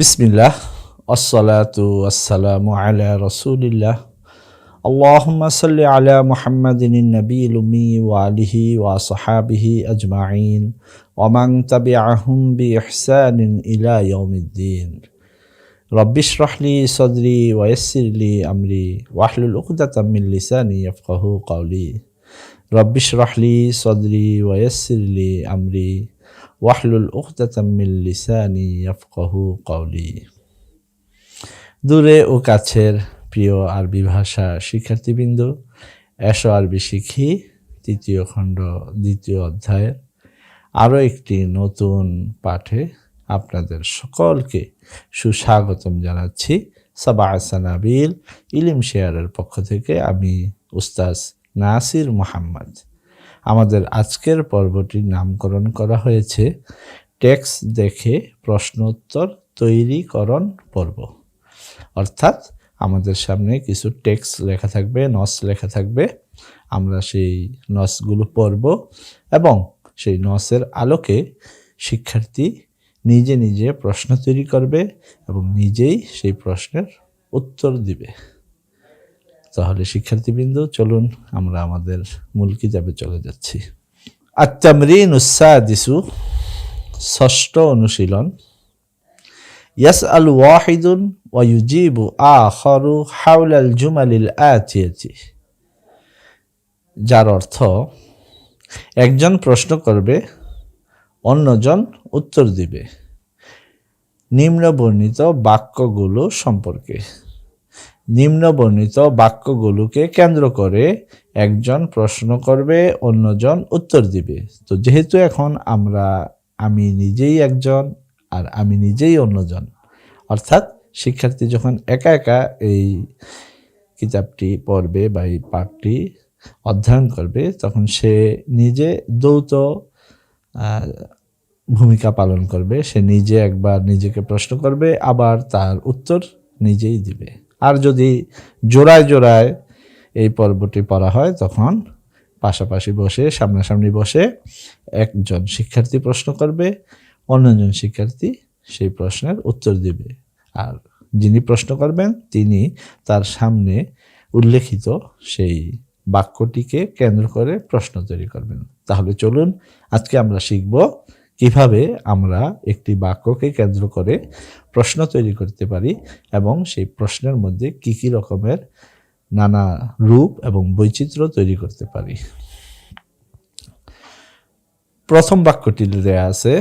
বিসমিল্লাহ আসসালাতু আসসালামু আলা রাসূলিল্লাহ আল্লাহুম্মা সাল্লি আলা মুহাম্মাদিন নবিয়্যিল উম্মি ওয়া আলিহি ওয়া আসহাবিহি আজমাইন ওয়া মান তাবিআহুম বিইহসানিন ইলা ইয়াউমিদ্দিন রব্বি ইশরাহ লি সাদরি ওয়া ইয়াসসির লি আমরি ওয়াহলুল উকদাতাম মিন লিসানি ইয়াফকাহু কওলি রব্বি ইশরাহ লি সাদরি ওয়া ইয়াসসির লি আমরি ওয়াহলুল উকদাতাম মিন লিসানি ইয়াফকাহু কওলি। দূরে ও কাছের প্রিয় আরবি ভাষা শিক্ষার্থীবৃন্দ, এসো আরবি শিখি তৃতীয় খণ্ড দ্বিতীয় অধ্যায়ের আরও একটি নতুন পাঠে আপনাদের সকলকে সুস্বাগতম জানাচ্ছি। সাবা সানাবিল ইলিম শেয়ারের পক্ষ থেকে আমি উস্তাজ নাসির মোহাম্মদ। আমাদের আজকের পর্বটির নামকরণ করা হয়েছে টেক্সট দেখে প্রশ্নোত্তর তৈরিকরণ পর্ব। অর্থাৎ আমাদের সামনে কিছু টেক্সট লেখা থাকবে, নস লেখা থাকবে, আমরা সেই নসগুলো পড়ব এবং সেই নসের আলোকে শিক্ষার্থী নিজে নিজে প্রশ্ন তৈরি করবে এবং নিজেই সেই প্রশ্নের উত্তর দিবে। তাহলে শিক্ষার্থীবৃন্দ, চলুন আমরা আমাদের মূল কিতাবে চলে যাচ্ছি। আত-তামরিনুস সাদিসু, ষষ্ঠ অনুশীলন। ইয়াসআলু ওয়াহিদুন ওয়া ইউজিবু আখারু হাওলাল জুমালিল আতিয়াতি, যার অর্থ একজন প্রশ্ন করবে, অন্যজন উত্তর দিবে নিম্নবর্ণিত বাক্যগুলো সম্পর্কে। নিম্নবর্ণিত বাক্যগুলোকে কেন্দ্র করে একজন প্রশ্ন করবে, অন্যজন উত্তর দিবে। তো যেহেতু এখন আমি নিজেই একজন আর আমি নিজেই অন্যজন, অর্থাৎ শিক্ষার্থী যখন একা একা এই কিতাবটি পড়বে বা এই পাঠটি অধ্যয়ন করবে, তখন সে নিজে যৌথ ভূমিকা পালন করবে। সে নিজে একবার নিজেকে প্রশ্ন করবে, আবার তার উত্তর নিজেই দিবে। আর যদি জোড়ায় জোড়ায় এই পর্বটি পড়া হয়, তখন পাশাপাশি বসে সামনাসামনি বসে একজন শিক্ষার্থী প্রশ্ন করবে, অন্যজন শিক্ষার্থী সেই প্রশ্নের উত্তর দিবে। আর যিনি প্রশ্ন করবেন তিনি তার সামনে উল্লেখিত সেই বাক্যটিকে কেন্দ্র করে প্রশ্ন তৈরি করবেন। তাহলে চলুন আজকে আমরা শিখব কিভাবে আমরা একটি বাক্যকে কেন্দ্র করে প্রশ্ন তৈরি করতে পারি এবং সেই প্রশ্নের মধ্যে কি কি রকমের নানা রূপ এবং বৈচিত্র্য তৈরি করতে পারি। প্রথম বাক্যটি দেয়া আছে,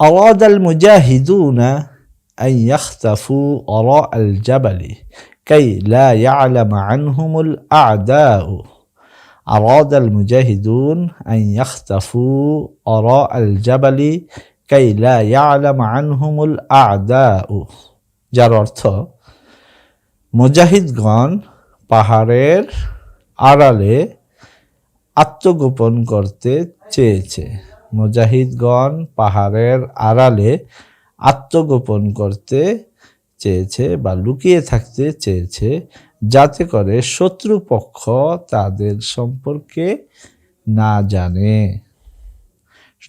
আরাদাল মুজাহিদুনা আন ইয়াখতাফু ওয়ারাআল জাবালি কাই লা ইয়ালাম আনহুমুল আ'দাউ। আরাদাল মুজাহিদুন আন ইয়াখতাফু ওয়ারাআল জাবালি কাই লা ইয়ালাম আনহুমুল আ'দাউ, যার অর্থ মুজাহিদগণ পাহাড়ের আড়ালে আত্মগোপন করতে চেয়েছে। মুজাহিদগণ পাহাড়ের আড়ালে আত্মগোপন করতে চেয়েছে বা লুকিয়ে থাকতে চেয়েছে, যাতে করে শত্রুপক্ষ তাদের সম্পর্কে না জানে,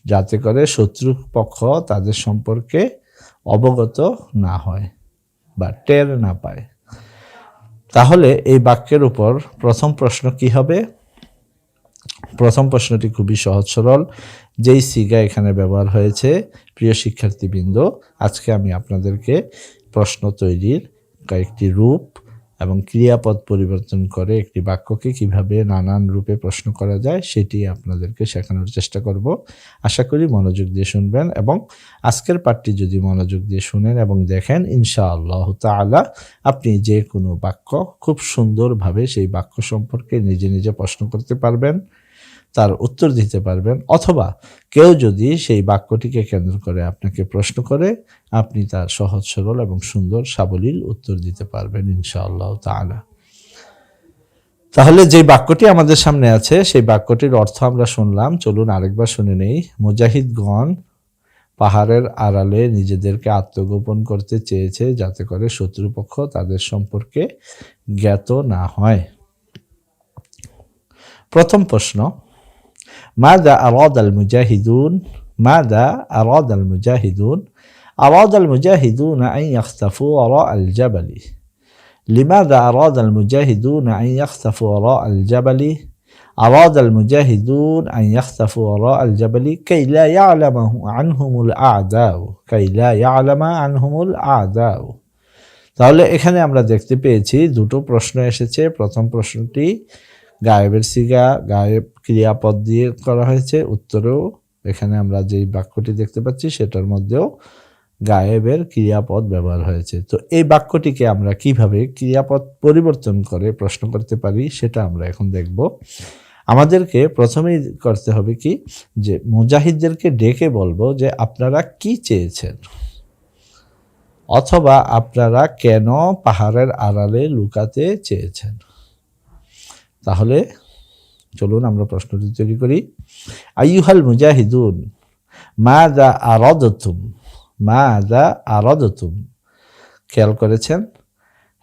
যাতে করে শত্রুপক্ষ তাদের সম্পর্কে অবগত না হয় বা টের না পায়। তাহলে এই বাক্যের উপর প্রথম প্রশ্ন কি হবে? প্রথম প্রশ্নটি খুবই সহজ সরল। যেই সিগা এখানে ব্যবহার হয়েছে, প্রিয় শিক্ষার্থীবৃন্দ, আজকে আমি আপনাদেরকে প্রশ্ন তৈরির কয়েকটি রূপ এবং ক্রিয়াপদ পরিবর্তন করে একটি বাক্যকে কিভাবে নানান রূপে প্রশ্ন করা যায় সেটি আপনাদেরকে শেখানোর চেষ্টা করব। আশা করি মনোযোগ দিয়ে শুনবেন এবং আজকের পাঠটি যদি মনোযোগ দিয়ে শুনেন এবং দেখেন, ইনশাআল্লাহ তাআলা আপনি যে কোনো বাক্য খুব সুন্দরভাবে সেই বাক্য সম্পর্কে নিজে নিজে প্রশ্ন করতে পারবেন, তার উত্তর দিতে পারবেন, অথবা কেউ যদি সেই বাক্যটিকে কেন্দ্র করে আপনাকে প্রশ্ন করে, আপনি তার সহজ সরল এবং সুন্দর সাবলীল উত্তর দিতে পারবেন ইনশাআল্লাহ তাআলা। তাহলে যে বাক্যটি আমাদের সামনে আছে সেই বাক্যটির অর্থ আমরা শুনলাম, চলুন আরেকবার শুনে নেই। মুজাহিদগণ পাহাড়ের আড়ালে নিজেদেরকে আত্মগোপন করতে চেয়েছে, যাতে করে শত্রুপক্ষ তাদের সম্পর্কে জ্ঞাত না হয়। প্রথম প্রশ্ন, মাযা আরাদাল মুজাহিদুন, মাযা আরাদাল মুজাহিদুন أراد المجاهدون أن يختفوا وراء الجبل لماذا أراد المجاهدون أن يختفوا وراء الجبل أراد المجاهدون أن يختفوا وراء الجبل كي لا يعلم عنهم الأعداء كي لا يعلم عنهم الأعداء তাহলে এখানে আমরা দেখতে পেয়েছি দুটো প্রশ্ন এসেছে। প্রথম প্রশ্নটি গায়েবের সিগা গায়েব ক্রিয়াপদ দিয়ে করা হয়েছে, উত্তরেও এখানে আমরা যেই বাক্যটি দেখতে পাচ্ছি সেটার মধ্যেও গায়েবের ক্রিয়াপদ ব্যবহার হয়েছে। তো এই বাক্যটিকে আমরা কিভাবে ক্রিয়াপদ পরিবর্তন করে প্রশ্ন করতে পারি সেটা আমরা এখন দেখব। আমাদেরকে প্রথমেই করতে হবে কি, যে মুজাহিদদেরকে ডেকে বলবো যে আপনারা কি চেয়েছেন, অথবা আপনারা কেন পাহাড়ের আড়ালে লুকাতে চেয়েছেন। তাহলে চলুন আমরা প্রশ্নটি তৈরি করি। আইয়ুহাল মুজাহিদুন মাযা আরাদতুম, মাযা আরাদতুম, খেয়াল করেছেন,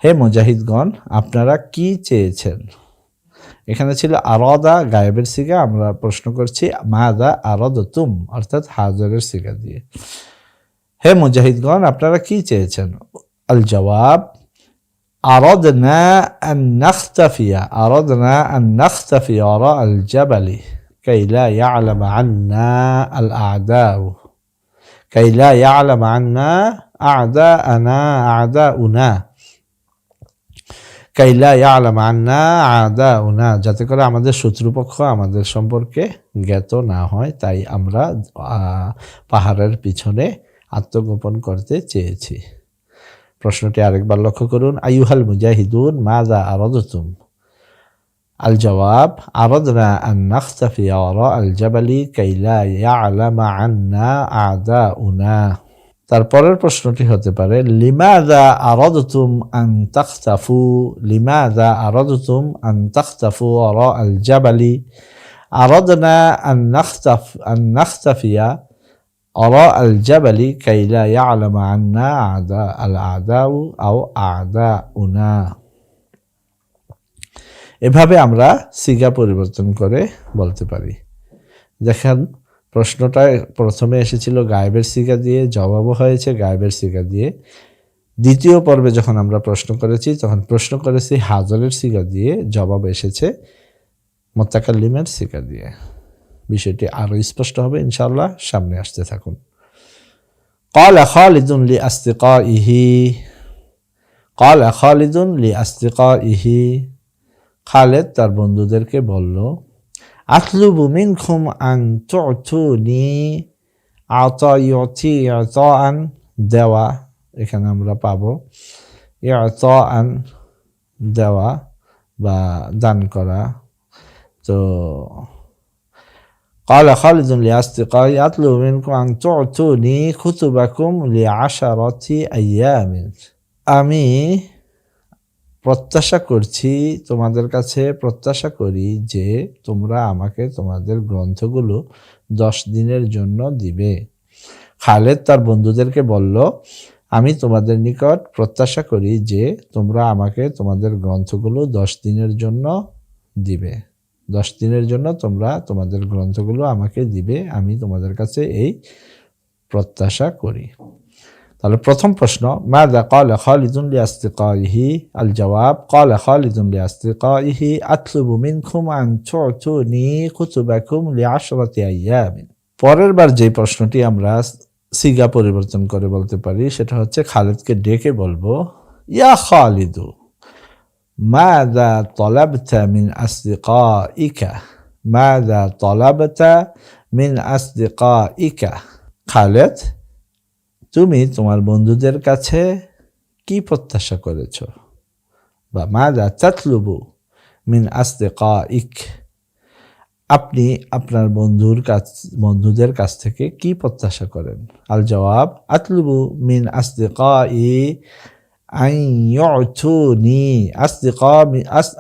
হে মুজাহিদগণ আপনারা কি চেয়েছেন। এখানে ছিল আরাদা গায়েবের সিগা, আমরা প্রশ্ন করছি মাযা আরাদতুম অর্থাৎ হাজরের সিগা দিয়ে। হে মুজাহিদগণ আপনারা কি চেয়েছেন। আল জবাব আরাদনা আন নাখতাফিয়া, আরাদনা আন নাখতাফিয়া ওয়ারা আল জাবালি কাই লা ইয়ালাম আন্না আল আ'দাউ, কাই লা ইয়ালাম আন্না আ'দাআনা আ'দাউনা, কাই লা ইয়ালাম আন্না আ'দাউনা, যাতে করে আমাদের শত্রুপক্ষ আমাদের সম্পর্কে জ্ঞাত না হয়, তাই আমরা পাহাড়ের পিছনে আত্মগোপন করতে চেয়েছি। প্রশ্নটি আরেকবার লক্ষ্য করুন। আইয়ুহাল মুজাহিদুন মাযা আরাদতুম। আল জবাব আরাদনা আন নাখতাফিয়া ওয়ারা আল জাবালি কাই লা ইয়ালামা আন্না আ'দাউনা। তারপরের প্রশ্নটি হতে পারে লিমাযা আরাদতুম আন তাখতাফু, লিমাযা আরাদতুম আন তাখতাফু ওয়ারা আল জাবালি। আরাদনা আন নাখতাফিয়া وراء الجبل كي لا يعلم عنا الأعداء أو أعداؤنا। এভাবে আমরা সিগা পরিবর্তন করে বলতে পারি। দেখেন প্রশ্নটা প্রথমে এসেছিল গায়েবের সিগা দিয়ে, জবাবও হয়েছে গায়েবের সিগা দিয়ে। দ্বিতীয় পর্বে যখন আমরা প্রশ্ন করেছি তখন প্রশ্ন করেছি হাজরের সিগা দিয়ে, জবাব এসেছে মুতাকাল্লিমের সিগা দিয়ে। বিষয়টি আরো স্পষ্ট হবে ইনশাআল্লাহ, সামনে আসতে থাকুন। ক্বালা খালিদুন লিআসতিকাইহি, ক্বালা খালিদুন লিআসতিকাইহি, খালিদ তার বন্ধুদেরকে বলল আতলুবু মিনকুম আন তু'তুনি, আতা ইউতি ইতাআন দেওয়া, এখানে আমরা পাবো ইতাআন দেওয়া বা দান করা। তো قال خالد لأصدقائي أطلب منكم أن تعطوني كتبكم ل10 أيام। আমি প্রত্যাশা করছি, তোমাদের কাছে প্রত্যাশা করি যে তোমরা আমাকে তোমাদের গ্রন্থগুলো 10 দিনের জন্য দিবে। খালেদ তার বন্ধুদেরকে বলল আমি তোমাদের নিকট প্রত্যাশা করি যে তোমরা আমাকে তোমাদের গ্রন্থগুলো 10 দিনের জন্য দিবে, 10 দিনের জন্য তোমরা তোমাদের গ্রন্থগুলো আমাকে দিবে, আমি তোমাদের কাছে এই প্রত্যাশা করি। তাহলে প্রথম প্রশ্ন মাযা ক্বালা খালিদুন লিআসতিকাইহি। আল জবাব ক্বালা খালিদুন লিআসতিকাইহি আতলুবু মিনকুম আন তু'তুনি কুতুবাকুম লি10 আইয়াম। পরের বার যে প্রশ্নটি আমরা সিগা পরিবর্তন করে বলতে পারি সেটা হচ্ছে খালিদকে ডেকে বলবো ইয়া খালিদু মাযা তালাবতা মিন আসদিকাইকা, মাযা তালাবতা মিন আসদিকাইকা। খালিদ তুমি তোমার বন্ধুদের কাছে কি প্রত্যাশা করেছো, বা মাযা তাতলুবু মিন আসদিকাইক, আপনি আপনার বন্ধুদের কাছ থেকে কি প্রত্যাশা করেন। আল জবাব আতলুবু মিন আসদিকাই আন ইউতুনি,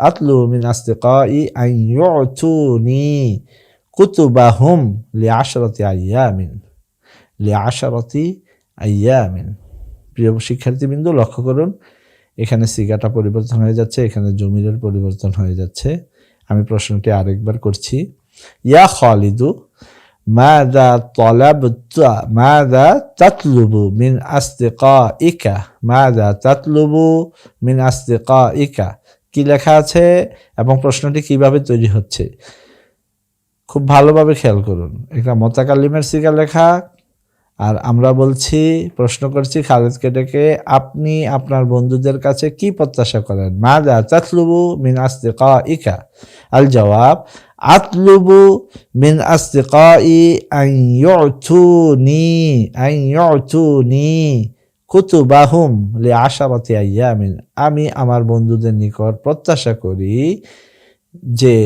আতলুবু মিন আসদিকাই আন ইউতুনি কুতুবাহুম লি10 আইয়ামিন, লি10 আইয়ামিন। প্রিয় শিক্ষার্থীবৃন্দ লক্ষ্য করুন, এখানে সিগাটা পরিবর্তন হয়ে যাচ্ছে, এখানে জমিরের পরিবর্তন হয়ে যাচ্ছে। আমি প্রশ্নটি আরেকবার করছি। ইয়া খালিদু মাযা তালাবতা মাযা তাতলুবু মিন আসদিকাইকা মাযা তাতলুবু মিন আসদিকাইকা কি লেখা আছে এবং প্রশ্নটি কিভাবে তৈরি হচ্ছে খুব ভালোভাবে খেয়াল করুন। এটা মুতাকাল্লিমের সিগা লেখা আর আমরা বলছি প্রশ্ন করছি খালেদকে ডেকে আপনি আপনার বন্ধুদের কাছে কি প্রত্যাশা করেন মাযা তাতলুবু মিন আসদিকাইকা আল জবাব আতলুবু মিন আসদিকাই আন ইউতুনি কুতুবাহুম লিআশারাতি আইয়ামিন আমি আমার বন্ধুদের নিকট প্রত্যাশা করি যে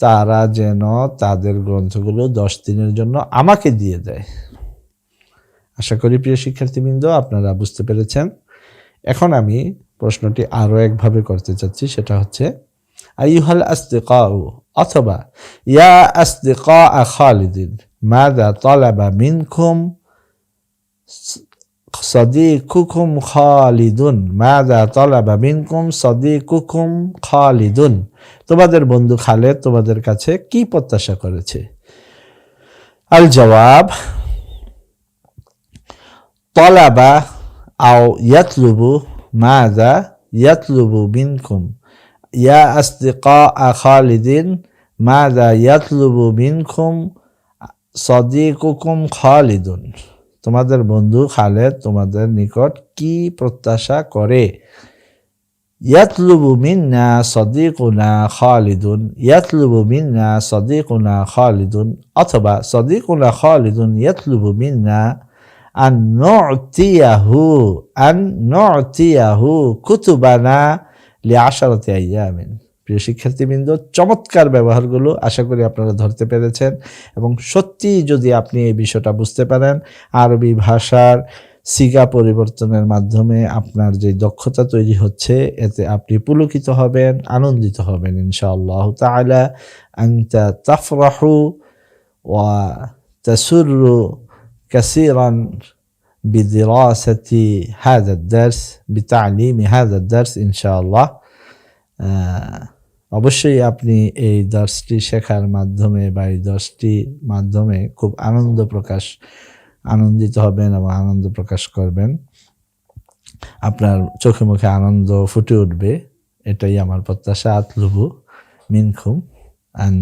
তারা যেন তাদের গ্রন্থগুলো 10 দিনের জন্য আমাকে দিয়ে দেয়। আশা করি প্রিয় শিক্ষার্থীবৃন্দ আপনারা বুঝতে পেরেছেন। এখন আমি প্রশ্নটি আরও একভাবে করতে চাচ্ছি, সেটা হচ্ছে আইয়ুহাল আসদিকাউ অথবা ইয়া আসদিকা খালিদিন মাযা তালাবা মিনকুম সাদিকুকুম খালিদুন মাযা তালাবা মিনকুম সাদিকুকুম খালিদুন তোমাদের বন্ধু খালেদ তোমাদের কাছে কি প্রত্যাশা করেছে। আল জবাব তালাবা আও ইয়াতলুবু মাযা ইয়াতলুবু মিনকুম ইয়া আসদিকা খালিদিন মাযা ইয়াতলুবু মিনকুম সাদিকুকুম খালিদুন তোমাদের বন্ধু খালেদ তোমাদের নিকট কি প্রত্যাশা করে। ইয়াতলুবু মিন্না সাদিকুনা খালিদুন ইয়াতলুবু মিন্না সাদিকুনা খালিদুন অথবা সাদিকুনা খালিদুন ইয়াতলুবু মিন্না আন নু'তিয়াহু কুতুবানা লিআশারাতি আইয়ামিন। প্রিয় শিক্ষার্থীবৃন্দ চমৎকার ব্যবহারগুলো আশা করি আপনারা ধরতে পেরেছেন এবং সত্যি যদি আপনি এই বিষয়টা বুঝতে পারেন আরবি ভাষার সিগা পরিবর্তনের মাধ্যমে আপনার যে দক্ষতা তৈরি হচ্ছে এতে আপনি পুলকিত হবেন, আনন্দিত হবেন ইনশাআল্লাহ তাআলা। আনতা তাফরাহু ওয়া তাসুররু কাসীরান বিদিরাসাতি হাযা আদ-দারস বিতা'লিমি হাযা আদ-দারস ইনশাআল্লাহ। অবশ্যই আপনি এই দার্সটি শেখার মাধ্যমে বা এই দার্সটির মাধ্যমে খুব আনন্দিত হবেন এবং আনন্দ প্রকাশ করবেন। আপনার চোখে মুখে আনন্দ ফুটে উঠবে, এটাই আমার প্রত্যাশা। আতলুবু মিনকুম আন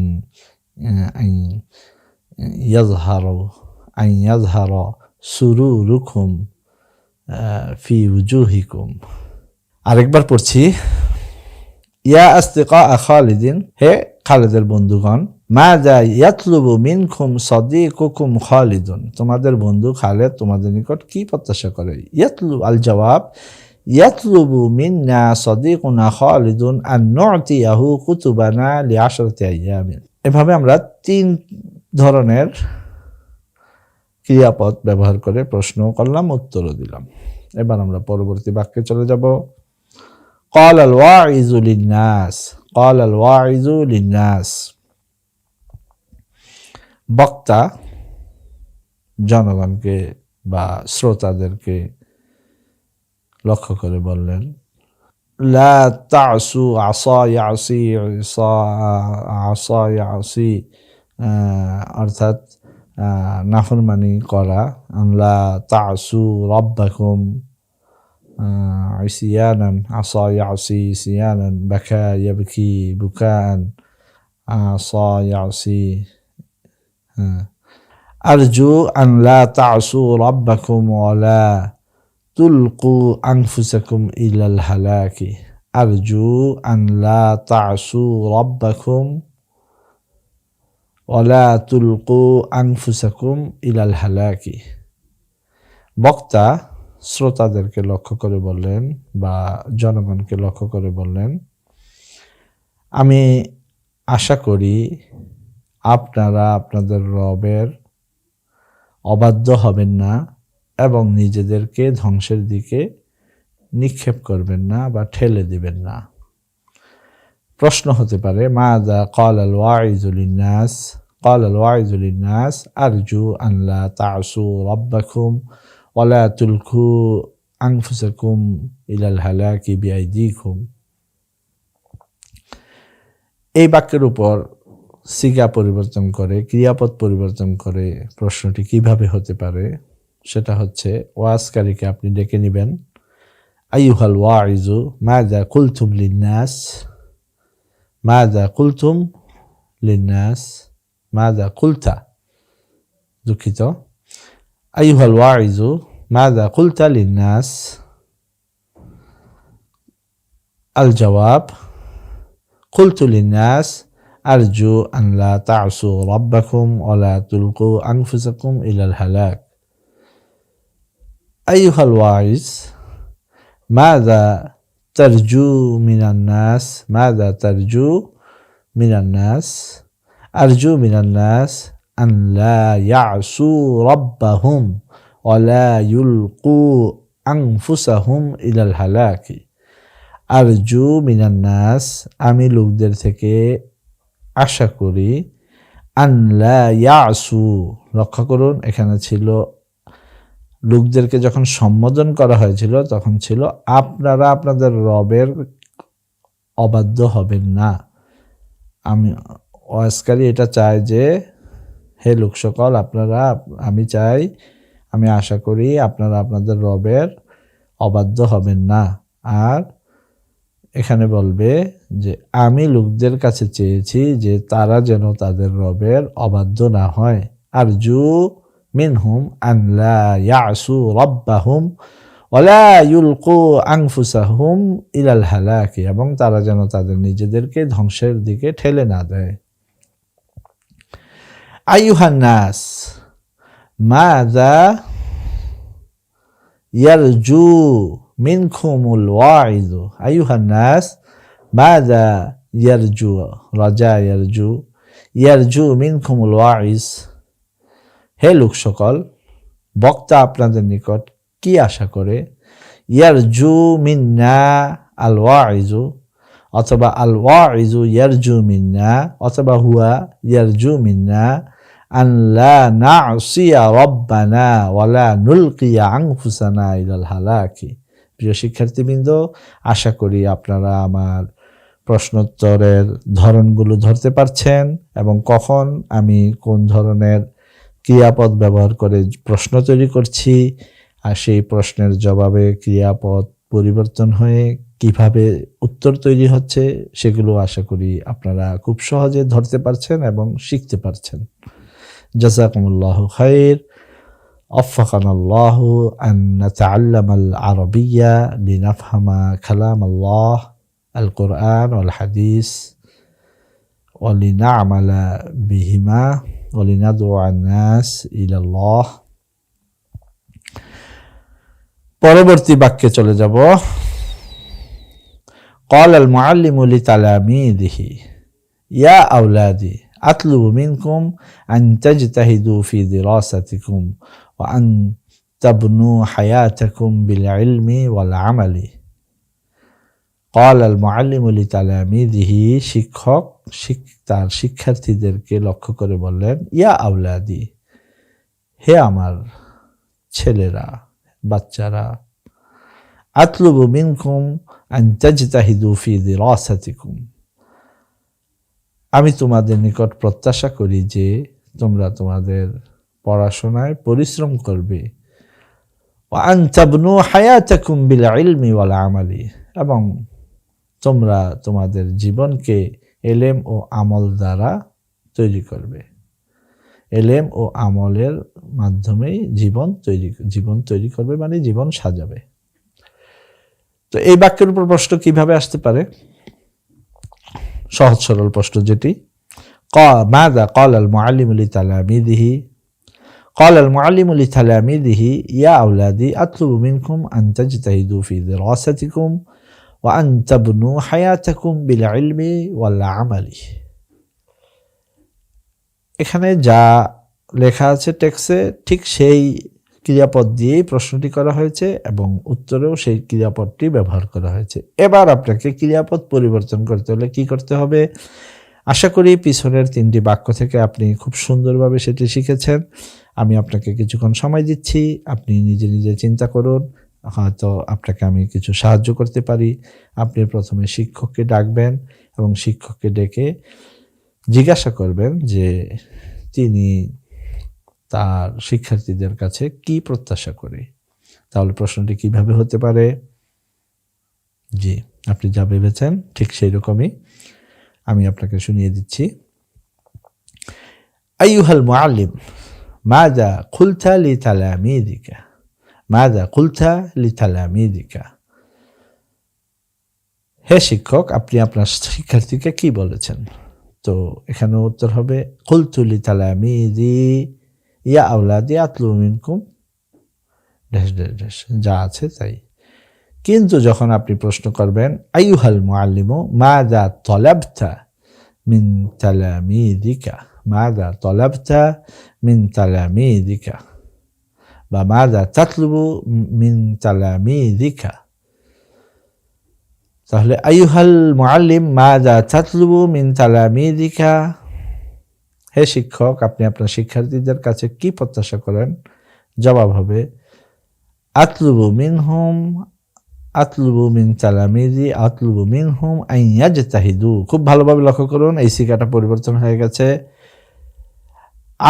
ইয়াযহারা সুরুরুকুম ফি উজুহিকুম। আরেকবার পড়ছি, ইয়া আসদিকা খালিদিন হে খালেদের বন্ধুগণ মাযা ইয়াতলুবু মিনকুম সাদিকুকুম খালিদুন তোমাদের বন্ধু খালেদ তোমাদের নিকট কি প্রত্যাশা করে। ইয়াতলু আল জবাব ইয়াতলুবু মিন্না সাদিকুনা খালিদুন আন নু'তিয়াহু কুতুবানা লিআশরাতি আইয়ামিন। এভাবে আমরা 3 ধরনের ক্রিয়াপদ ব্যবহার করে প্রশ্ন করলাম, উত্তরও দিলাম। এবার আমরা পরবর্তী বাক্যে চলে যাব। قال الواعظ للناس বক্তা জনগণকে বা শ্রোতাদেরকে লক্ষ্য করে বললেন, লা তা'সু আসা ইয়াসি অর্থাৎ নাফরমানি করা। লা তা'সু রাব্বাকুম عصيانا عصى يعصي عصيانا بكى يبكي بكاء عصى يعصي. أرجو أن لا تعصوا ربكم ولا تلقوا أنفسكم إلى الهلاك. أرجو أن لا تعصوا ربكم ولا تلقوا أنفسكم إلى الهلاك. বক্তা শ্রোতাদেরকে লক্ষ্য করে বললেন বা জনগণকে লক্ষ্য করে বললেন, আমি আশা করি আপনারা আপনাদের রবের অবাধ্য হবেন না এবং নিজেদেরকে ধ্বংসের দিকে নিক্ষেপ করবেন না বা ঠেলে দিবেন না। প্রশ্ন হতে পারে মাযা ক্বালাল ওয়াইযু লিন-নাস ক্বালাল ওয়াইযু লিন-নাস আরজু আন লা তা'সু রাব্বাকুম ওয়ালা তুলকু আনফুসাকুম ইলাল হালাকি বিআইদিকুম। এই বাক্যের উপর সিগা পরিবর্তন করে, ক্রিয়াপদ পরিবর্তন করে প্রশ্নটি কিভাবে হতে পারে সেটা হচ্ছে ওয়াজকারীকে আপনি ডেকে নেবেন। আইয়ুহাল ওয়াইজু মাযা কুলতুম লিন্নাস, মাযা কুলতুম লিন্নাস, মাযা কুলতা, দুঃখিত, আইয়ুহাল ওয়াইজু মাযা কুলতা লিন্নাস। আল জবাব কুলতু লিন্নাস আরজু আন লা তা'সু রাব্বাকুম ওয়া লা তুলকু আনফুসাকুম ইলাল হালাক। আইয়ুহাল ওয়াইজ মাযা তারজু মিনান নাস, মাযা তারজু মিনান নাস, আরজু মিনান নাস আন লা ইয়া'সু রাব্বাহুম ওয়া লা ইউলকু আনফুসাহুম ইলাল হালাকি। আরজু মিনান নাস, আমি লোকদের থেকে আশা করি, আন লা ইয়া'সু, লক্ষ্য করুন এখানে ছিল লোকদেরকে যখন সম্বোধন করা হয়েছিল তখন ছিল আপনারা আপনাদের রবের অবাধ্য হবেন না। ওয়াজকারী এটা চায় যে হে লোক সকল আপনারা, আমি আশা করি আপনারা আপনাদের রবের অবাধ্য হবেন না। আর এখানে বলবে যে আমি লোকদের কাছে চেয়েছি যে তারা যেন তাদের রবের অবাধ্য না হয়। আরজু মিনহুম আন লা ইয়া'সু রাব্বাহুম ওয়া লা ইউলকু আনফুসাহুম ইলাল হালাকি, এবং তারা যেন তাদের নিজেদেরকে ধ্বংসের দিকে ঠেলে না দেয়। আইয়ুহান নাস মাযা ইয়ারজু মিনকুমুল ওয়াইযু, আইয়ুহান নাস মাযা ইয়ারজু, রাজা ইয়ারজু, ইয়ারজু মিনকুমুল ওয়াইজ, হে লোক সকল বক্তা আপনাদের নিকট কি আশা করে। ইয়ারজু মিন্না আল ওয়াইজু, অথবা আল ওয়াইজু ইয়ারজু মিন্না, অথবা হুয়া ইয়ারজু মিন্না আন লা না'সিয়া রাব্বানা ওয়া লা নুলকিয়া আনফুসানা ইলাল হালাকি। প্রিয় শিক্ষার্থীবৃন্দ, আশা করি আপনারা আমার প্রশ্নোত্তরের ধরনগুলো ধরতে পারছেন এবং কখন আমি কোন ধরনের ক্রিয়াপদ ব্যবহার করে প্রশ্ন তৈরি করছি আর সেই প্রশ্নের জবাবে ক্রিয়াপদ পরিবর্তন হয়ে কিভাবে উত্তর তৈরি হচ্ছে সেগুলো আশা করি আপনারা খুব সহজে ধরতে পারছেন এবং শিখতে পারছেন। জাযাকুমুল্লাহু খাইর। وفقنا الله أن نتعلم العربية لنفهم كلام الله القرآن والحديث ولنعمل بهما ولندعو الناس إلى الله। পরবর্তী বাক্যে চলে যাব। قال المعلم لتلاميذه يا أولادي أطلب منكم أن تجتهدوا في دراستكم وأن تبنوا حياتكم بالعلم والعمل। قال المعلم لتلاميذه, শিক্ষক তার শিক্ষার্থীদেরকে লক্ষ্য করে বললেন, ইয়া আওলাদি, হে আমার ছেলেরা, বাচ্চারা, আতলুবু মিনকুম আন তাজতাহিদু ফি দিরাসাতিকুম, আমি তোমাদের নিকট প্রত্যাশা করি যে তোমরা তোমাদের পড়াশোনায় পরিশ্রম করবে। ওয়া আন তাবনু হায়াতাকুম বিল ইলমি ওয়াল আমালি, এবং তোমরা তোমাদের জীবনকে এলেম ও আমল দ্বারা তৈরি করবে। এলেম ও আমলের মাধ্যমেই জীবন তৈরি করবে, মানে জীবন সাজাবে। তো এই বাক্যের উপর প্রশ্ন কিভাবে আসতে পারে? সহজ সরল প্রশ্ন যেটি, মাযা ক্বালা আল মুআল্লিমু লিতালামিযিহি, ক্বালা আল মুআল্লিমু লিতালামিযিহি ইয়া আওলাদি আতলুবু মিনকুম আন তাজতাহিদু ফি দিরাসাতিকুম ওয়া আন তাবনু হায়াতাকুম বিল ইলমি ওয়াল আমালি। এখানে যা লেখা আছে টেক্সটে ঠিক সেই ক্রিয়াপদ দিয়েই প্রশ্নটি করা হয়েছে এবং উত্তরেও সেই ক্রিয়াপদটি ব্যবহার করা হয়েছে। এবার আপনাকে ক্রিয়াপদ পরিবর্তন করতে হলে কি করতে হবে? আশা করি পিছনের 3টি বাক্য থেকে আপনি খুব সুন্দরভাবে সেটি শিখেছেন। আমি আপনাকে কিছুক্ষণ সময় দিচ্ছি, আপনি নিজে নিজে চিন্তা করুন, হয়তো আপনাকে আমি কিছু সাহায্য করতে পারি। আপনি প্রথমে শিক্ষককে ডাকবেন এবং শিক্ষককে ডেকে জিজ্ঞাসা করবেন যে তিনি তার শিক্ষার্থীদের কাছে কি প্রত্যাশা করে। তাহলে প্রশ্নটি কিভাবে হতে পারে? জি, আপনি যা ভেবেছেন ঠিক সেই রকমই আমি আপনাকে শুনিয়ে দিচ্ছি। আইয়ুহাল মুআল্লিম মাযা কুলতা লিতালামিযিকা, মাযা কুলতা লিতালামিযিকা। হে শিক্ষক, আপনি আপনার শিক্ষার্থীকে কি বলেছেন? তো এখানে উত্তর হবে কুলতু লিতালামিযি ইয়া আওলাদি আতলু মিনকুম ড্যাশ ড্যাশ ড্যাশ, যা আছে তাই। কিন্তু যখন আপনি প্রশ্ন করবেন আইয়ুহাল মুআল্লিমু মাযা তালাবতা মিন তালামিযিকা, মাযা তালাবতা মিন তালামিযিকা বা মাযা তাতলুবু মিন তালামিযিকা, তাহলে আইয়ুহাল মুআল্লিম মাযা তাতলুবু মিন তালামিযিকা, হে শিক্ষক, আপনি আপনার শিক্ষার্থীদের কাছে কি প্রত্যাশা করেন? জবাব হবে আতলুবু মিনহুম, আতলুবু মিন তালামিজি আতলুবু মিনহুম আন ইয়াজতাহিদু। খুব ভালোভাবে লক্ষ্য করুন, এই সিগাটা পরিবর্তন হয়ে গেছে।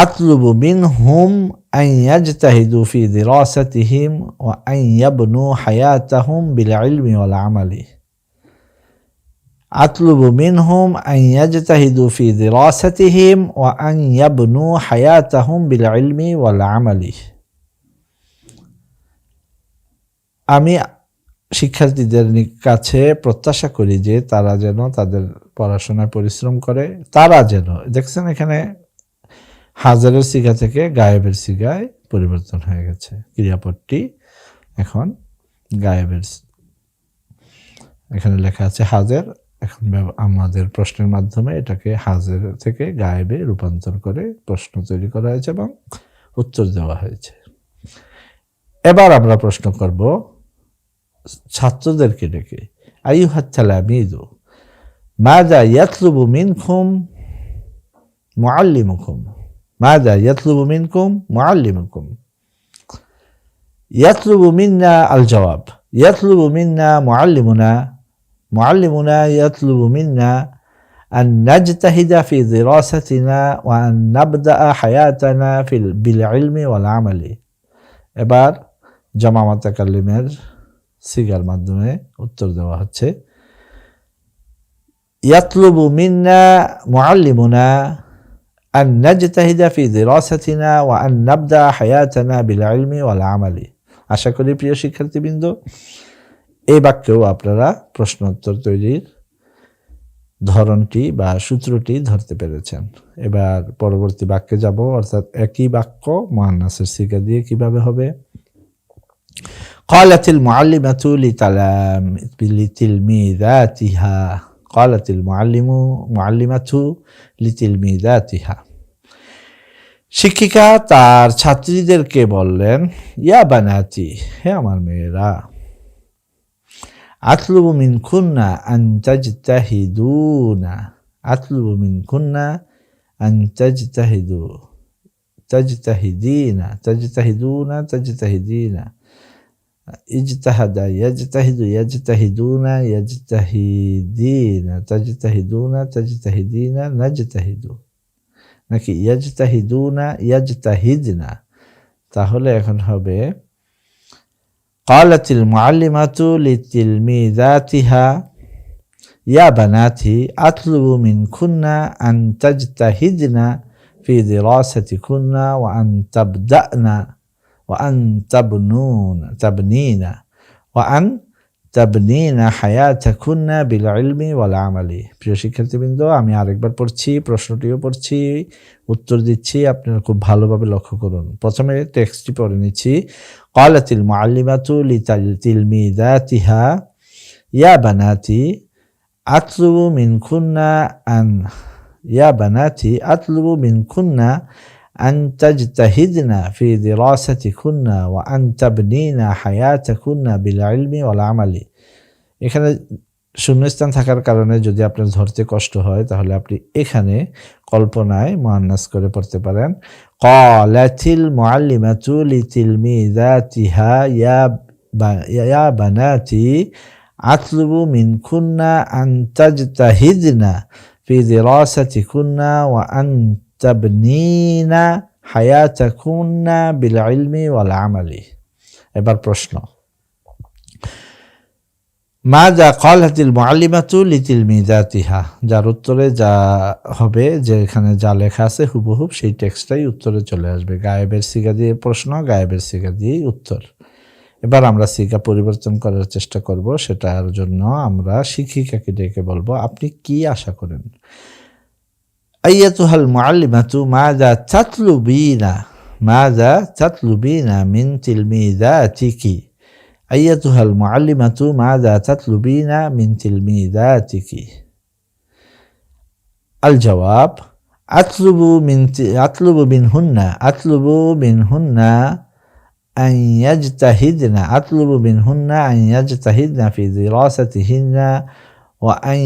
আতলুবু মিনহুম আন ইয়াজতাহিদু ফি দিরাসাতিহিম ওয়া আন ইয়াবনু হায়াতাহুম বিল ইলমি ওয়াল আমালি। আতলুবু মিনহুম আন ইয়াজতাহিদু ফি দিরাসাতিহিম ওয়া আন ইয়াবনু হায়াতাহুম বিল ইলমি ওয়াল আমালি। আমি শিক্ষার্থীদের কাছে প্রত্যাশা করি যে তারা যেন তাদের পড়াশোনায় পরিশ্রম করে, তারা যেন, দেখছেন এখানে হাজারের সিগা থেকে গায়েবের সিগায় পরিবর্তন হয়ে গেছে, ক্রিয়াপদটি এখন গায়েবের, এখানে লেখা আছে হাজার, এখন আমাদের প্রশ্নের মাধ্যমে এটাকে হাজার থেকে গায়েবে রূপান্তর করে প্রশ্ন তৈরি করা হয়েছে এবং উত্তর দেওয়া হয়েছে। এবার আমরা প্রশ্ন করব ছাত্রদেরকে ডেকে, আইয়ুহাত তালামিযু মাযা ইয়াতলুবু মিনকুম মুআল্লিমুকুম, মাযা ইয়াতলুবু মিনকুম মুআল্লিমুকুম। ইয়াতলুবু মিন্না আল জওয়াব, ইয়াতলুবু মিন্না মুআল্লিমুনা, মুআল্লিমুনা ইয়াতলুবু মিন্না আন নাজতাহিদা ফি দিরাসাতিনা ওয়া আন নাবদাআ হায়াতানা বিল ইলমি ওয়াল আমালি। এবার জামা মুতাকাল্লিমের সিগার মাধ্যমে উত্তর দেওয়া হচ্ছে ইয়াতলুবু মিন্না মুআল্লিমুনা আন নাজতাহিদা ফি দিরাসাতিনা ওয়া আন নাবদা হায়াতানা বিল ইলমি ওয়াল আমালি। আশা করি প্রিয় শিক্ষার্থীবৃন্দ এই বাক্যেও আপনারা প্রশ্ন উত্তর তৈরির ধরনটি বা সূত্রটি ধরতে পেরেছেন। এবার পরবর্তী বাক্যে যাব, অর্থাৎ একই বাক্য মুআন্নাসের সিগা দিয়ে কিভাবে হবে। قالت المعلمة لتلميذاتها، قالت معلمة لتلميذاتها। শিক্ষিকা তার ছাত্রীদেরকে বললেন ইয়া বানাতি, হে আমার মেয়েরা, আতলুবু মিনকুন্না আন তাজতাহিদুনা, আতলুবু মিনকুন্না আন তাজতাহিদু, তাজতাহিদিনা, তাজতাহিদুনা, তাজতাহিদিনা, ইজতাহাদা ইয়াজতাহিদু, ইয়াজতাহিদুনা, ইয়াজতাহিদিনা, তাজতাহিদুনা, তাজতাহিদিনা, নাজতাহিদু, নাকি ইয়াজতাহিদুনা ইয়াজতাহিদনা। তাহলে এখন হবে قالت المعلمة لتلميذاتها يا بناتي أطلب منكن أن تجتهدن في دراستكن وأن تبدأن وأن تبنين وأن تبنين حياتكن بالعلم والعمل। প্রিয় শিক্ষার্থীবৃন্দ, আমি আরেকবার পড়ছি, প্রশ্নটিও পড়ছি, উত্তর দিচ্ছি, আপনারা খুব ভালোভাবে লক্ষ্য করুন। প্রথমে টেক্সটটি পড়ে নিচ্ছি। قالت المعلمة لتلميذاتها يا بناتي أطلب منكن أن، يا بناتي أطلب منكن أن تجتهدن في دراستكن وأن تبنين حياتكن بالعلم والعمل। এখানে শূন্যস্থান থাকার কারণে যদি আপনার ধরতে কষ্ট হয় তাহলে আপনি এখানে কল্পনায় মুআন্নাস করে পড়তে পারেন। قالتিল মুআল্লিমাতু লিতিলমিযাতিহা ইয়া বানাতি আতলুবু মিনকুন্না আন তাজতাহিদনা ফি দিরাসাতিকুন্না ওয়া আন তাবনিনা হায়াতাকুন্না বিল ইলমি ওয়াল আমালি। এবার প্রশ্ন, মাযা ক্বালাতিল মুআল্লিমাতু লিতিলমিযাতিহা, যার উত্তরে যা হবে, যে এখানে যা লেখা আছে হুবহু সেই টেক্সটটাই উত্তরে চলে আসবে। গায়েবের সিগা দিয়ে প্রশ্ন, গায়েবের সিগা দিয়েই উত্তর। এবার আমরা সিগা পরিবর্তন করার চেষ্টা করব, সেটার জন্য আমরা শিক্ষিকাকে ডেকে বলবো, আপনি কি আশা করেন? আইয়াতুহাল মুআল্লিমাতু মাযা তাতলুবিনা, মাযা তাতলুবিনা মিন তিলমিযাতিকি। أيتها المعلمة ماذا تطلبين من تلميذاتك؟ الجواب: أطلب منهن أن يجتهدن في دراستهن وأن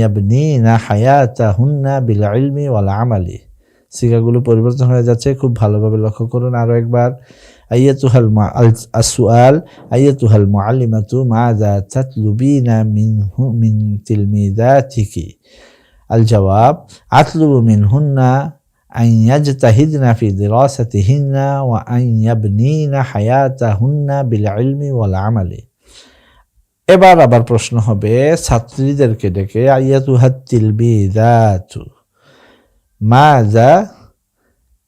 يبنين حياتهن بالعلم والعمل। সিগাগুলো পরিবর্তন হয়ে যাচ্ছে, খুব ভালোভাবে লক্ষ্য করুন আরো একবার। السؤال: أيتها المعلمة ماذا تطلبين من تلميذاتك؟ الجواب: أطلب منهن أن يجتهدن في دراستهن وأن يبنين حياتهن بالعلم والعمل। এবার আবার প্রশ্ন হবে ছাত্রীদেরকে ডেকে, আইয়াতুহাত তিলমিযাতু মাযা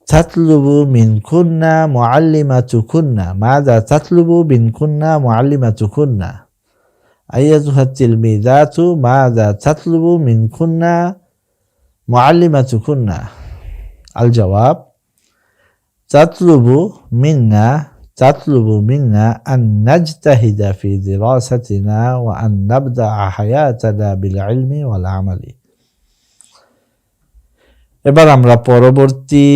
তাতলুবু মিনকুন্না মুআল্লিমাতুকুন্না, মাযা তাতলুবু মিনকুন্না মুআল্লিমাতুকুন্না। আইয়াতুহাত তিলমিযাতু মাযা তাতলুবু মিনকুন্না মুআল্লিমাতুকুন্না। আল জবাব: তাতলুবু মিন্না আন নাজতাহিদা ফি দিরাসাতিনা ওয়া আন নাবদাআ হায়াতানা বিল ইলমি ওয়াল আমালি। এবার আমরা পরবর্তী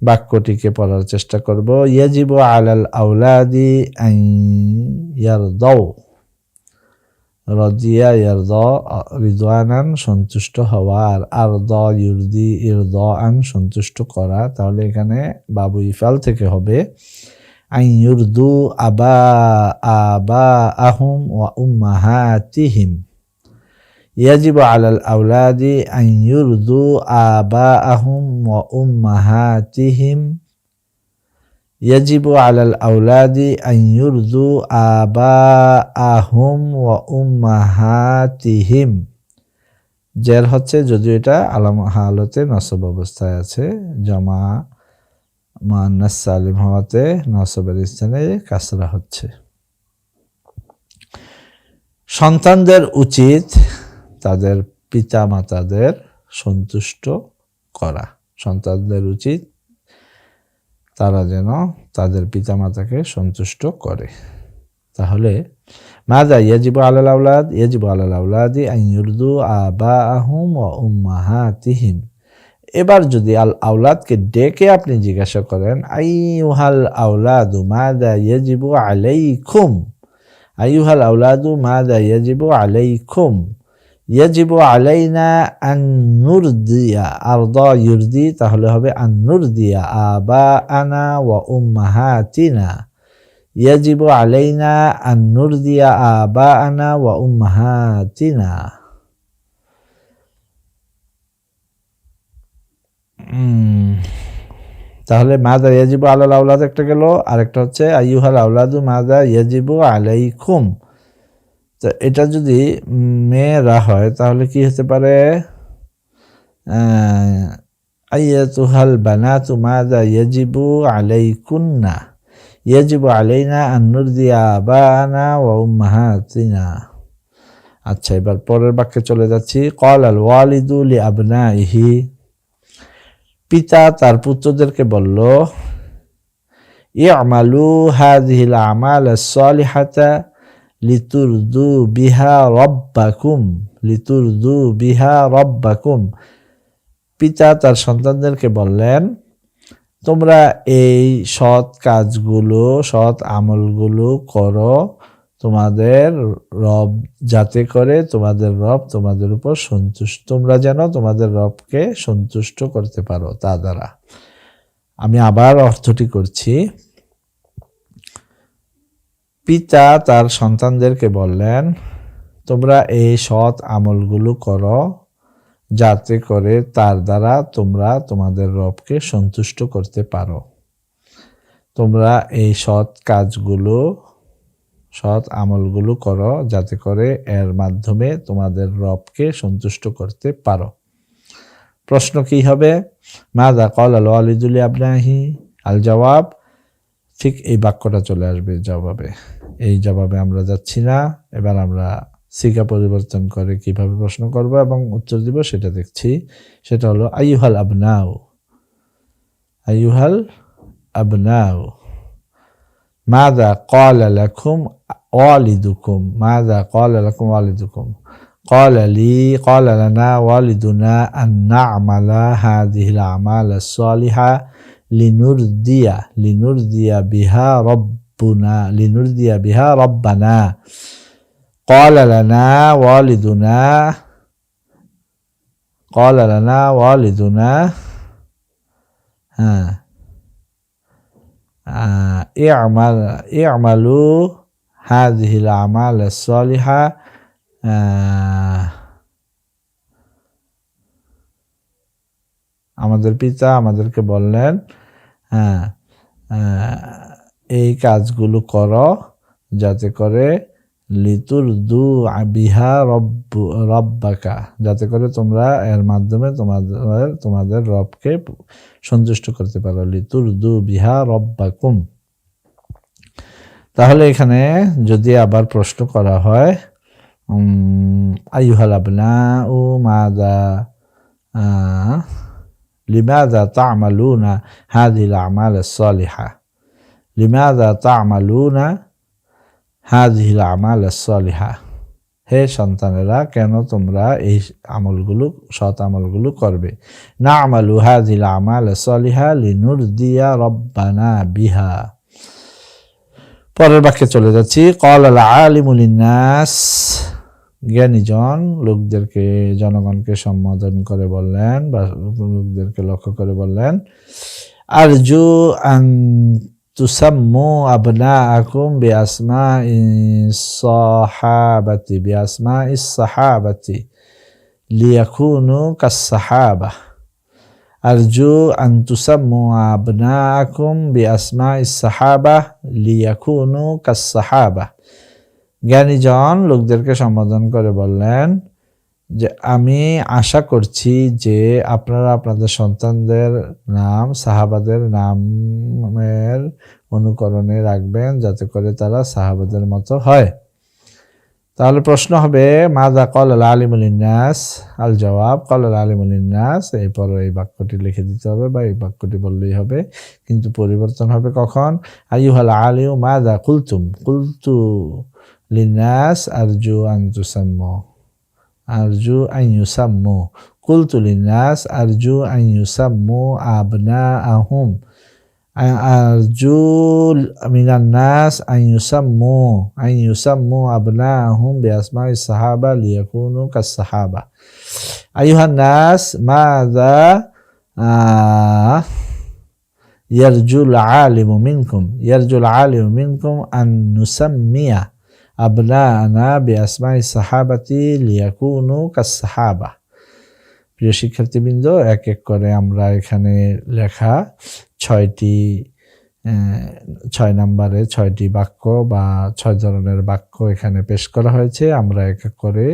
বাক্যটিকে পড়ার চেষ্টা করব। ইয়াজিবু আলাল আওলাদি আন ইয়ারদাউ, রাদিয়া ইয়ারদা রিদওয়ানান সন্তুষ্ট হওয়া, আর আরদা ইউরদি ইরদাআন সন্তুষ্ট করা। তাহলে এখানে বাবু ইফাল থেকে হবে আন ইউরদু আবাআহুম ওয়া উম্মাহাতিহিম। يجب على الأولاد أن يرضوا آباءهم وأمهاتهم. يجب على الأولاد أن يرضوا آباءهم وأمهاتهم। জের হচ্ছে, যদিও এটা আলাম হালতে নসব অবস্থায় আছে, জমা মুআন্নাস সালিম হওয়াতে নসবের স্থানে কাসরা হচ্ছে। সন্তানদের উচিত তাদের পিতা মাতাদের সন্তুষ্ট করা, সন্তানদের উচিত তারা যেন তাদের পিতা মাতাকে সন্তুষ্ট করে। তাহলে মাযা ইয়াজিবু আলাল আওলাদ, ইয়াজিবু আলাল আওলাদি আন ইউরদু আবাআহুম ওয়া উম্মাহাতিহিম। এবার যদি আল আওলাদকে ডেকে আপনি জিজ্ঞাসা করেন, আইয়ুহাল আওলাদু মাযা ইয়াজিবু আলাইকুম, আইয়ুহাল আওলাদু মাযা ইয়াজিবু আলাইকুম। ইয়াজিবু আলাইনা আন নুরদিয়া, আরদা ইউরদি, তাহলে হবে আন নুরদিয়া আবাআনা ওয়া উম্মাহাতিনা। ইয়াজিবু আলাইনা আন নুরদিয়া আবাআনা ওয়া উম্মাহাতিনা। তাহলে মাযা ইয়াজিবু আলাল আওলাদ একটা গেল, আরেকটা হচ্ছে আইয়ুহাল আওলাদু মাযা ইয়াজিবু আলাইকুম। তো এটা যদি মেয়েরা হয় তাহলে কি হতে পারে? আইয়াতুহাল বানাতু মাযা ইয়াজিবু আলাইকুন্না, ইয়াজিবু আলাইনা আন নুরদিয়া আবানা ওয়া উম্মাহাতিনা। আচ্ছা, এবার পরের বাক্যে চলে যাচ্ছি। ক্বালাল ওয়ালিদু লি আবনাইহি, পিতা তার পুত্রদেরকে বলল, ই'মালু হাযিহিল আমালাস সালিহাতা লিতুরদু বিহা রাব্বাকুম, লিতুরদু বিহা রাব্বাকুম। পিতা তার সন্তানদেরকে বললেন, তোমরা এই সৎ কাজগুলো, সৎ আমলগুলো করো তোমাদের রব, যাতে করে তোমাদের রব তোমাদের উপর সন্তুষ্ট, তোমরা যেন তোমাদের রবকে সন্তুষ্ট করতে পারো তা দ্বারা। আমি আবার অর্থটি করছি। পিতা তার সন্তানদেরকে বললেন, তোমরা এই সৎ আমলগুলো করো যাতে করে তার দ্বারা তোমরা তোমাদের রবকে সন্তুষ্ট করতে পারো। তোমরা এই সৎ কাজগুলো, সৎ আমলগুলো করো যাতে করে এর মাধ্যমে তোমাদের রবকে সন্তুষ্ট করতে পারো। প্রশ্ন কি হবে? মাযা ক্বালা আল ওয়ালিদু লি আবনাহি, আল জবাব, ঠিক এই বাক্যটা চলে আসবে জবাবে। এই জবাবে আমরা যাচ্ছি না, এবার আমরা সিগা পরিবর্তন করে কিভাবে প্রশ্ন করব এবং উত্তর দিব সেটা দেখছি। সেটা হলো আইয়ুহাল আবনাউ, আইয়ুহাল আবনাউ মাযা ক্বালা লাকুম ওয়ালিদুকুম, মাযা ক্বালা লাকুম ওয়ালিদুকুম। ক্বালা লানা ওয়ালিদুনা আন না'মালা হাযিহিল আমাল আস-সালিহা লিনুরদিয়া বিহা রাব্বানা। ক্বালা লানা ওয়ালিদুনা i'malu হাযিহিল আমাল আস-সালিহা। আমাদের পিতা আমাদেরকে বললেন, এই কাজগুলো করো যাতে করে লিতুরদু বিহা রব্বাকা, যাতে করে তোমরা এর মাধ্যমে তোমাদের রবকে সন্তুষ্ট করতে পারো। লিতুরদু বিহা রব্বাকুম। তাহলে এখানে যদি আবার প্রশ্ন করা হয়, আইয়ুহাল আবনাউ লিমাযা তা'মালুনা হাযিহিল আমাল আস-সালিহা, লিমাযা তা'মালুনা হাযিহিল আমাল আস-সালিহা। হে সন্তানেরা, কেন তোমরা এই আমলগুলো, সৎ আমলগুলো করবে? না'মালু হাযিহিল আমাল আস-সালিহা লিনুরদিয়া রাব্বানা বিহা। পরের বাক্যে চলে যাচ্ছি। ক্বালাল আলিমু লিন-নাস, জ্ঞানীজন লোকদেরকে, জনগণকে সম্বোধন করে বললেন বা লোকদেরকে লক্ষ্য করে বললেন, আরজু আন তুসাম্মু আবনাআকুম বিআসমাইস সাহাবাতি লিয়াকুনু কাস-সাহাবা। আরজু আন তুসাম্মু আবনাআকুম বিআসমাইস সাহাবা লিয়াকুনু কাস-সাহাবা। জ্ঞানীজন লোকদেরকে সম্বোধন করে বললেন যে আমি আশা করছি যে আপনারা আপনাদের সন্তানদের নাম সাহাবাদের নামের অনুকরণে রাখবেন যাতে করে তারা সাহাবাদের মতো হয়। তাহলে প্রশ্ন হবে মাযা ক্বালাল আলিমু লিন-নাস, আল জবাব ক্বালাল আলিমু লিন-নাস। এরপর এই বাক্যটি লিখে দিতে হবে বা এই বাক্যটি বললেই হবে, কিন্তু পরিবর্তন হবে কখন? আইয়ুহাল আলিমু মাযা কুলতুম, কুলতু লিন-নাস আরজু আন তুসাম্মু, আরজু আন ইউসাম্মু, কুলতু লিন-নাস আরজু আন ইউসাম্মু আবনাআহুম, আরজু মিনান নাস আন ইউসাম্মু আবনাআহুম বিআসমাইস সাহাবা লিয়াকুনু কাস-সাহাবা। আইয়ুহান নাস মাযা ইয়ারজুল আলিমু মিনকুম আন নুসাম্মিয়া আবনাআনা বিআসমাইস সাহাবাতি লিয়াকুনু কাস-সাহাবা। প্রিয় শিক্ষার্থীবৃন্দ, এক এক করে আমরা এখানে লেখা 6 নম্বরে 6টি বাক্য বা 6 ধরনের বাক্য এখানে পেশ করা হয়েছে। আমরা এক এক করে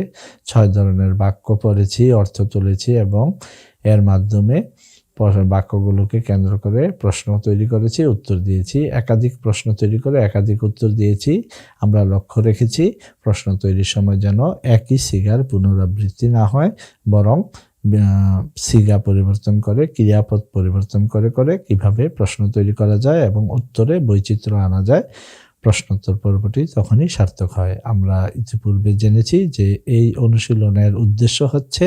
6 ধরনের বাক্য পড়েছি, অর্থ তুলেছি এবং এর মাধ্যমে বাক্যগুলোকে কেন্দ্র করে প্রশ্ন তৈরি করেছি, উত্তর দিয়েছি। একাধিক প্রশ্ন তৈরি করে একাধিক উত্তর দিয়েছি। আমরা লক্ষ্য রেখেছি প্রশ্ন তৈরির সময় যেন একই সিগার পুনরাবৃত্তি না হয়, বরং সিগা পরিবর্তন করে, ক্রিয়াপদ পরিবর্তন করে করে কিভাবে প্রশ্ন তৈরি করা যায় এবং উত্তরে বৈচিত্র্য আনা যায়, প্রশ্নোত্তর পর্বটি তখনই সার্থক হয়। আমরা ইতিপূর্বে জেনেছি যে এই অনুশীলনের উদ্দেশ্য হচ্ছে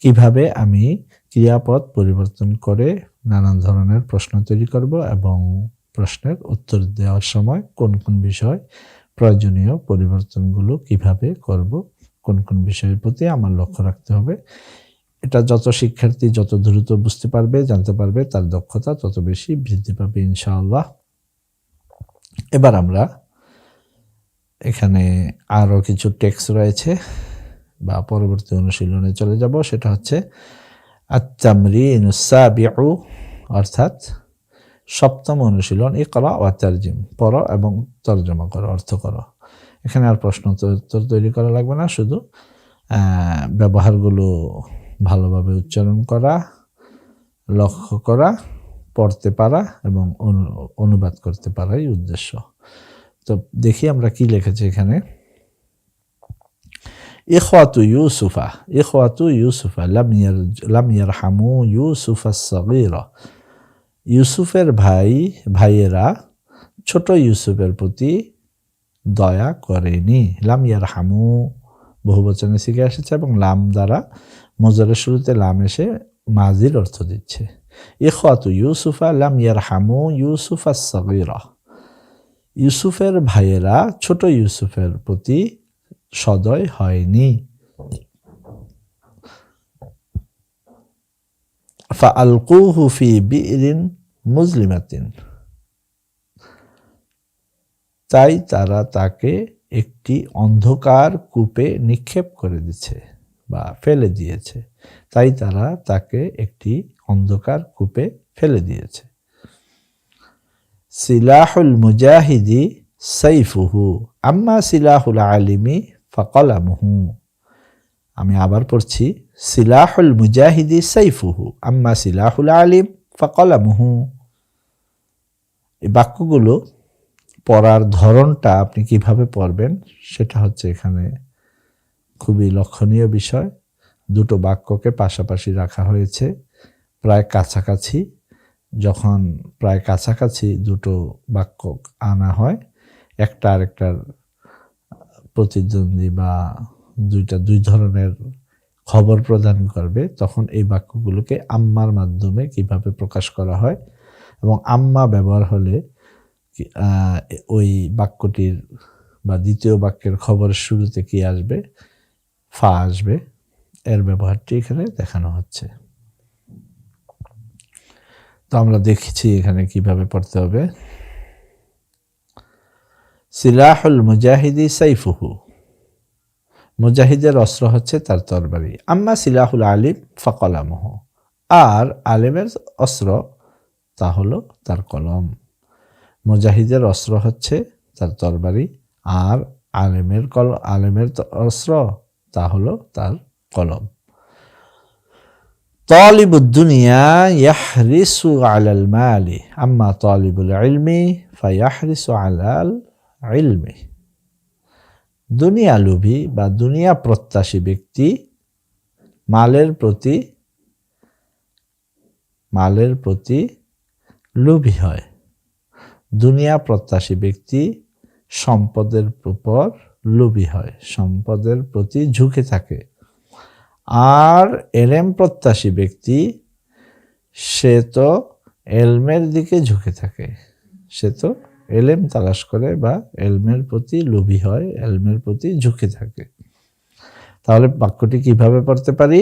কিভাবে আমি ক্রিয়াপদ পরিবর্তন করে নানান ধরনের প্রশ্ন তৈরি করব এবং প্রশ্নের উত্তর দেওয়ার সময় কোন কোন বিষয় প্রয়োজনীয় পরিবর্তনগুলো কিভাবে করব, কোন কোন বিষয়ের প্রতি আমার লক্ষ্য রাখতে হবে। এটা যত শিক্ষার্থী যত দ্রুত বুঝতে পারবে, জানতে পারবে, তার দক্ষতা তত বেশি বৃদ্ধি পাবে ইনশাআল্লাহ। এবার আমরা এখানে আরও কিছু টেক্সট রয়েছে বা পরবর্তী অনুশীলনে চলে যাব। সেটা হচ্ছে আত-তামরিনুস সাবিউ, অর্থাৎ সপ্তম অনুশীলন, ইকরা ওয়া তারজিম, পড়ো এবং তর্জমা করো, অর্থ করো। এখানে আর প্রশ্ন উত্তর তৈরি করা লাগবে না, শুধু ব্যবহারগুলো ভালোভাবে উচ্চারণ করা, লক্ষ্য করা, পড়তে পারা এবং অনুবাদ করতে পারাই উদ্দেশ্য। তো দেখি আমরা কি লিখেছি এখানে। ইখওয়াতু ইউসুফা লাম ইয়ারহামু ইউসুফা আস-সাগীরা, ইউসুফের ভাইয়েরা ছোট ইউসুফের প্রতি দয়া করেনি। লাম ইয়ারহামু বহুবচনে শিখে এসেছে এবং লাম দ্বারা মজরের শুরুতে লাম এসে মাজির অর্থ দিচ্ছে। ইখওয়াতু ইউসুফা লাম ইয়ারহামু ইউসুফা আস-সাগীরা, ইউসুফের ভাইয়েরা ছোট ইউসুফের প্রতি সদয় হয়নি। ফাআলকুহু ফি বি'রিন মুজলিমাতিন, তাই তারা তাকে একটি অন্ধকার কূপে নিক্ষেপ করে দিয়েছে বা ফেলে দিয়েছে। তাই তারা তাকে একটি অন্ধকার কূপে ফেলে দিয়েছে। সিলাহুল মুজাহিদি সাইফুহু আম্মা সিলাহুল আলিমি ফাকলামুহু, আমি আবার পড়ছি, সিলাহুল মুজাহিদি সাইফুহু আম্মা সিলাহুল আলিম ফাকলামুহু। এই বাক্যগুলো পড়ার ধরনটা আপনি কিভাবে পড়বেন সেটা হচ্ছে এখানে খুবই লক্ষণীয় বিষয়। দুটো বাক্যকে পাশাপাশি রাখা হয়েছে, প্রায় কাছাকাছি। যখন প্রায় কাছাকাছি দুটো বাক্য আনা হয়, একটা আরেকটার প্রতিদ্বন্দ্বী বা দুই ধরনের খবর প্রদান করবে, তখন এই বাক্যগুলোকে আম্মার মাধ্যমে কিভাবে প্রকাশ করা হয় এবং আম্মা ব্যবহার হলে ওই বাক্যটির বা দ্বিতীয় বাক্যের খবরের শুরুতে কি আসবে, ফা আসবে, এর ব্যবহারটি এখানে দেখানো হচ্ছে। তো আমরা দেখেছি এখানে কিভাবে পড়তে হবে। সিলাহুল মুজাহিদি সাইফুহু, মুজাহিদের অস্ত্র হচ্ছে তার তরবারি। আম্মা সিলাহুল আলিম ফাকলামুহু, আর আলিমের অস্ত্র তা হলো তার কলম। মুজাহিদের অস্ত্র হচ্ছে তার তরবারি, আর আলেমের অস্ত্র তা হলো তার কলম। তালিবুদ দুনিয়া ইয়াহরিসু আলাল মালি আম্মা তালিবুল ইলমি ফায়াহরিসু আলাল ইলমি, দুনিয়া লোভী বা দুনিয়া প্রত্যাশী ব্যক্তি মালের প্রতি লোভী হয়। দুনিয়া প্রত্যাশী ব্যক্তি সম্পদের উপর লোভী হয়, সম্পদের প্রতি ঝুঁকে থাকে। আর এলেম প্রত্যাশী ব্যক্তি সে তো এলমের দিকে ঝুঁকে থাকে, সে তো এলেম তালাশ করে বা এলমের প্রতি লোভী হয়, এলমের প্রতি ঝুঁকে থাকে। তাহলে বাক্যটি কিভাবে পড়তে পারি?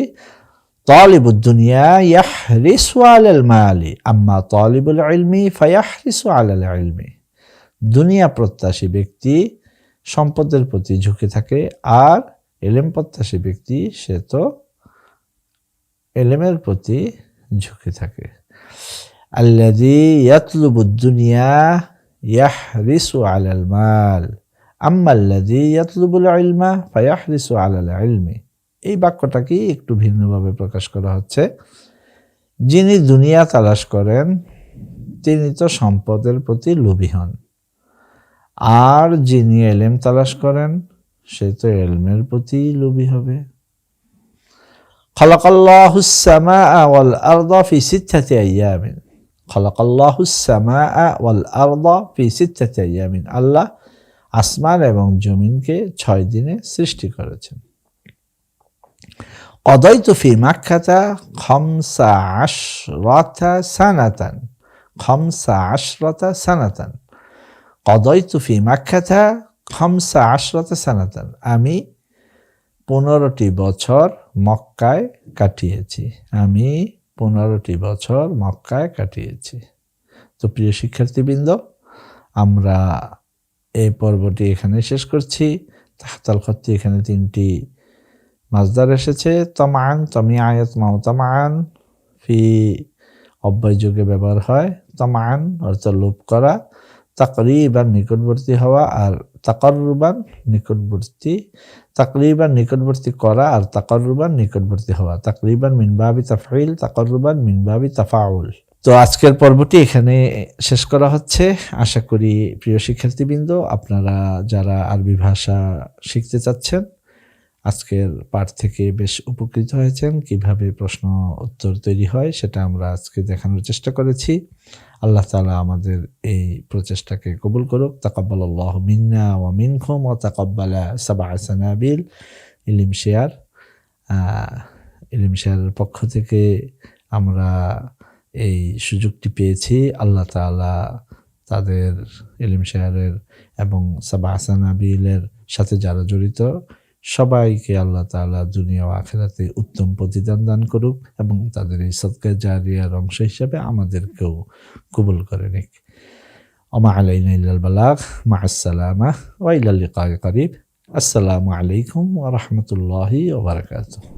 তালিবুদ দুনিয়া ইয়াহরিসু আলাল মালি আম্মা তালিবুল ইলমি ফায়াহরিসু আলাল ইলমি, দুনিয়া প্রত্যাশী ব্যক্তি সম্পদের প্রতি ঝুঁকে থাকে, আর এলেম প্রত্যাশী ব্যক্তি সে তো এলেমের প্রতি ঝুঁকে থাকে। আল্লাযী ইয়াতলুবুদ দুনিয়া ইয়াহরিসু আলাল মাল আম্মা আল্লাযী ইয়াতলুবুল ইলমা ফায়াহরিসু আলাল ইলমি, এই বাক্যটাকে একটু ভিন্নভাবে প্রকাশ করা হচ্ছে। যিনি দুনিয়া তালাশ করেন তিনি তো সম্পদের প্রতি লোভী হন, আর যিনি এলেম তালাশ করেন সে তো এলমের প্রতি লোভী হবে। খালাকাল্লাহুস সামাআ ওয়াল আরদা ফি সিত্তাতি আইয়ামিন, খালাকাল্লাহুস সামাআ ওয়াল আরদা ফি সিত্তাতি আইয়ামিন, আল্লাহ আসমান এবং জমিনকে 6 দিনে সৃষ্টি করেছেন। قضيت في مكة 15 سنة 15 سنة قضيت في مكة 15 سنة, আমি 15টি বছর মক্কায় কাটিয়েছি, আমি 15টি বছর মক্কায় কাটিয়েছি। তো প্রিয় শিক্ষার্থীবৃন্দ, আমরা এই পর্বটি এখানে শেষ করছি। তাহতাল খত্তি এখানে 3টি মাজদার এসেছে। তামান, তামিয়া, ইয়াতমাউ তামান ফি অব্যয় যুগে ব্যবহার হয়। তামান অর্থাৎ লোভ করা, তাকরিবান নিকটবর্তী হওয়া, আর তাকাররুবান নিকটবর্তী, তাকরিবান নিকটবর্তী করা, আর তাকাররুবান নিকটবর্তী হওয়া। তাকরিবান মিন বাবি তাফঈল, তাকাররুবান মিন বাবি তাফাউল। তো আজকের পর্বটি এখানে শেষ করা হচ্ছে। আশা করি প্রিয় শিক্ষার্থীবৃন্দ, আপনারা যারা আরবি ভাষা শিখতে চাচ্ছেন আজকের পাঠ থেকে বেশ উপকৃত হয়েছেন। কিভাবে প্রশ্ন উত্তর তৈরি হয় সেটা আমরা আজকে দেখানোর চেষ্টা করেছি। আল্লাহ তাআলা আমাদের এই প্রচেষ্টাকে কবুল করুক। তাকাব্বালাল্লাহু মিন্না ওয়া মিনকুম ওয়া তাকাব্বালা সাবআ সানাবিল ইলম শেয়ার। ইলম শেয়ারের পক্ষ থেকে আমরা এই সুযোগটি পেয়েছি। আল্লাহ তাআলা তাদের ইলম শেয়ারের এবং সাবআ সানাবিলের সাথে যারা জড়িত সবাইকে আল্লাহ তাআলা দুনিয়া ও আখিরাতে উত্তম প্রতিদান দান করুক এবং তাদের এই সদকা জারিয়ার অংশ হিসেবে আমাদেরকেও কবুল করে নিক। ওমা আলাইনা ইল্লাল বালাগ, মা'আস সালামা ওয়া ইলা লিকাই করিব। আসসালামু আলাইকুম ওয়া রাহমাতুল্লাহি ওয়া বারাকাতুহু।